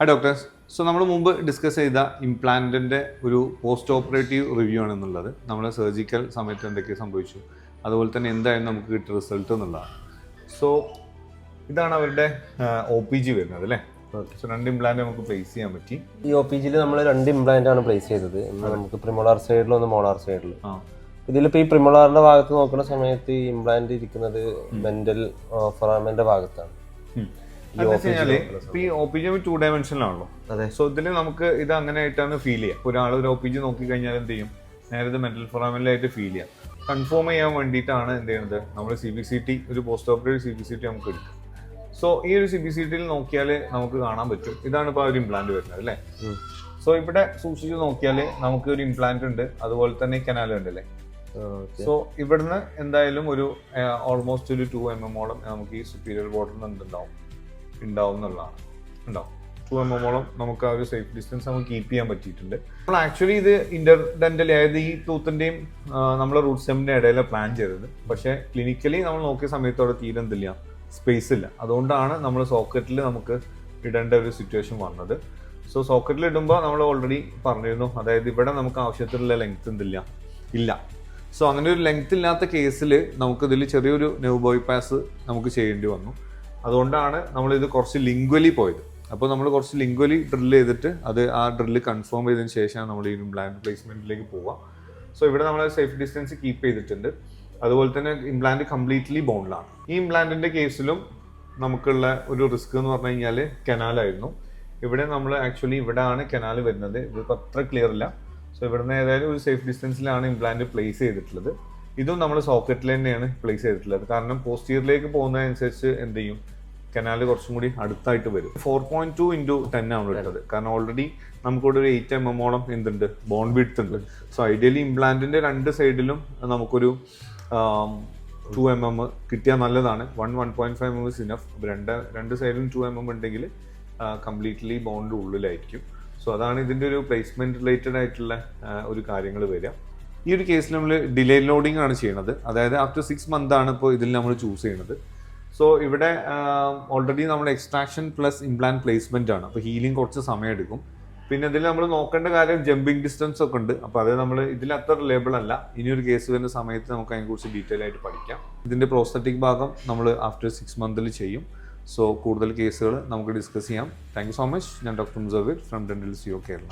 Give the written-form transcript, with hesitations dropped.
Hi doctors. So നമ്മൾ മുമ്പ് discuss ചെയ്ത ഇംപ്ലാന്റിൻ്റെ ഒരു പോസ്റ്റ് ഓപ്പറേറ്റീവ് റിവ്യൂ ആണെന്നുള്ളത്. നമ്മൾ സർജിക്കൽ സമയത്ത് എന്തൊക്കെ സംഭവിച്ചു, അതുപോലെ തന്നെ എന്തായിരുന്നു നമുക്ക് കിട്ടിയ റിസൾട്ട് എന്നുള്ളതാണ്. സോ ഇതാണ് അവരുടെ OPG വരുന്നത് അല്ലേ? സോ 2 ഇംപ്ലാന്റ് നമുക്ക് പ്ലേസ് ചെയ്യാൻ പറ്റി. ഈ OPGയിൽ നമ്മൾ 2 ഇംപ്ലാന്റ് ആണ് പ്ലേസ് ചെയ്തത്. നമുക്ക് പ്രിമോളാർ സൈഡിലും ഒന്ന് മോളാർ സൈഡിലും. ഇതിലിപ്പോൾ ഈ പ്രിമോളാറിന്റെ ഭാഗത്ത് നോക്കുന്ന സമയത്ത് ഈ ഇംപ്ലാന്റ് ഇരിക്കുന്നത് മെന്റൽ ഫൊറാമന്റെ ഭാഗത്താണ്. ഈ OPG 2 ഡയമെൻഷനിലാണല്ലോ. അതെ. സോ ഇതിൽ നമുക്ക് ഇത് അങ്ങനെ ആയിട്ടാണ് ഫീൽ ചെയ്യുക. ഒരാൾ ഒരു OPG നോക്കി കഴിഞ്ഞാൽ എന്ത് ചെയ്യും, നേരെ മെന്റൽ ഫൊറാമനിലായിട്ട് ഫീൽ ചെയ്യാം. കൺഫേം ചെയ്യാൻ വേണ്ടിയിട്ടാണ് എന്ത് ചെയ്യുന്നത്, നമ്മൾ CBCT ഒരു പോസ്റ്റ് ഓപ്പറേറ്റീവ് CBCT നമുക്ക് എടുക്കും. സോ ഈ ഒരു CBCTയിൽ നോക്കിയാൽ നമുക്ക് കാണാൻ പറ്റും, ഇതാണ് ഇപ്പോൾ ഒരു ഇംപ്ലാന്റ് വരുന്നത് അല്ലേ? സോ ഇവിടെ സൂക്ഷിച്ച് നോക്കിയാൽ നമുക്ക് ഒരു ഇംപ്ലാന്റ് ഉണ്ട്, അതുപോലെ തന്നെ കനാൽ ഉണ്ട് അല്ലേ? സോ ഇവിടുന്ന് എന്തായാലും ഒരു ഓൾമോസ്റ്റ് ഒരു 2 mm നമുക്ക് ഈ സുപ്പീരിയർ ബോർഡറിൽ ഉണ്ടാവും എന്നുള്ളതാണ്. ഉണ്ടാവും 2 mm നമുക്ക് ആ ഒരു സേഫ് ഡിസ്റ്റൻസ് നമുക്ക് കീപ്പ് ചെയ്യാൻ പറ്റിയിട്ടുണ്ട്. നമ്മൾ ആക്ച്വലി ഇത് ഇന്റർഡെന്റലി, അതായത് ഈ ടൂത്തിന്റെയും നമ്മളെ റൂട്ട് സ്റ്റെമിന്റെ ഇടയിലെ പ്ലാൻ ചെയ്തത്. പക്ഷേ ക്ലിനിക്കലി നമ്മൾ നോക്കിയ സമയത്തോടെ തീരെ എന്തില്ല, സ്പേസ് ഇല്ല. അതുകൊണ്ടാണ് നമ്മൾ സോക്കറ്റിൽ നമുക്ക് ഇടേണ്ട ഒരു സിറ്റുവേഷൻ വന്നത്. സോ സോക്കറ്റിൽ ഇടുമ്പോൾ നമ്മൾ ഓൾറെഡി പറഞ്ഞിരുന്നു, അതായത് ഇവിടെ നമുക്ക് ആവശ്യത്തിലുള്ള ലെങ്ത് എന്തില്ല, ഇല്ല. സോ അങ്ങനെ ഒരു ലെങ്ത് ഇല്ലാത്ത കേസിൽ നമുക്കിതിൽ ചെറിയൊരു നെർവ് ബൈപാസ് നമുക്ക് ചെയ്യേണ്ടി വന്നു. അതുകൊണ്ടാണ് നമ്മളിത് കുറച്ച് ലിംഗ്വലി പോയത്. അപ്പോൾ നമ്മൾ കുറച്ച് ലിംഗ്വലി ഡ്രില്ല് ചെയ്തിട്ട് ആ ഡ്രില്ല് കൺഫേം ചെയ്തതിന് ശേഷമാണ് നമ്മൾ ഈ ഇംപ്ലാന്റ് പ്ലേസ്മെന്റിലേക്ക് പോവുക. സോ ഇവിടെ നമ്മൾ സേഫ് ഡിസ്റ്റൻസ് കീപ്പ് ചെയ്തിട്ടുണ്ട്. അതുപോലെ തന്നെ ഇംപ്ലാന്റ് കംപ്ലീറ്റ്ലി ബോണിലാണ്. ഈ ഇംപ്ലാന്റിന്റെ കേസിലും നമുക്കുള്ള ഒരു റിസ്ക് എന്ന് പറഞ്ഞു കഴിഞ്ഞാൽ കനാലായിരുന്നു. ഇവിടെ നമ്മൾ ആക്ച്വലി ഇവിടെയാണ് കനാൽ വരുന്നത്. ഇതിപ്പോൾ അത്ര ക്ലിയർ ഇല്ല. സോ ഇവിടുന്ന് ഏതായാലും ഒരു സേഫ് ഡിസ്റ്റൻസിലാണ് ഇംപ്ലാന്റ് പ്ലേസ് ചെയ്തിട്ടുള്ളത്. ഇതും നമ്മൾ സോക്കറ്റിൽ തന്നെയാണ് പ്ലേസ് ചെയ്തിട്ടുള്ളത്. കാരണം പോസ്റ്റീരിയറിലേക്ക് പോകുന്നതനുസരിച്ച് എന്ത് ചെയ്യും, കനാല് കുറച്ചും കൂടി അടുത്തായിട്ട് വരും. 4.2 × 10 ആണ് ഉള്ളത്. കാരണം ഓൾറെഡി നമുക്കിവിടെ ഒരു 8 mm എന്തുണ്ട്, ബോൺ വിഡ്ത്ത് ഉണ്ട്. സോ ഐഡിയലി ഇംപ്ലാന്റിന്റെ 2 സൈഡിലും നമുക്കൊരു 2 mm കിട്ടിയാൽ നല്ലതാണ്. 1.5 mm ഇസ് ഇനഫ്. രണ്ട് സൈഡിലും 2 mm ഉണ്ടെങ്കിൽ കംപ്ലീറ്റ്ലി ബോണിന്റെ ഉള്ളിലായിരിക്കും. സോ അതാണ് ഇതിന്റെ ഒരു പ്ലേസ്മെന്റ് റിലേറ്റഡ് ആയിട്ടുള്ള ഒരു കാര്യങ്ങൾ വരിക. ഈ ഒരു കേസിൽ നമ്മൾ ഡിലേ ലോഡിംഗ് ആണ് ചെയ്യുന്നത്. അതായത് ആഫ്റ്റർ 6 months ആണ് ഇപ്പോൾ ഇതിൽ നമ്മൾ ചൂസ് ചെയ്യുന്നത്. സോ ഇവിടെ ഓൾറെഡി നമ്മൾ എക്സ്ട്രാക്ഷൻ പ്ലസ് ഇംപ്ലാന്റ് പ്ലേസ്മെന്റ് ആണ്. അപ്പോൾ ഹീലിംഗ് കുറച്ച് സമയം എടുക്കും. പിന്നെ ഇതിൽ നമ്മൾ നോക്കേണ്ട കാര്യം ജമ്പിങ് ഡിസ്റ്റൻസ് ഒക്കെ ഉണ്ട്. അപ്പോൾ അത് നമ്മൾ ഇതിൽ അത്ര റിലയബിൾ അല്ല. ഇനിയൊരു കേസ് വരുന്ന സമയത്ത് നമുക്ക് അതിനെക്കുറിച്ച് ഡീറ്റെയിൽ ആയിട്ട് പഠിക്കാം. ഇതിൻ്റെ പ്രോസ്തറ്റിക് ഭാഗം നമ്മൾ ആഫ്റ്റർ 6 months ചെയ്യും. സോ കൂടുതൽ കേസുകൾ നമുക്ക് ഡിസ്കസ് ചെയ്യാം. Thank you so much. ഞാൻ doctor Musavvir from dental CO Kerala.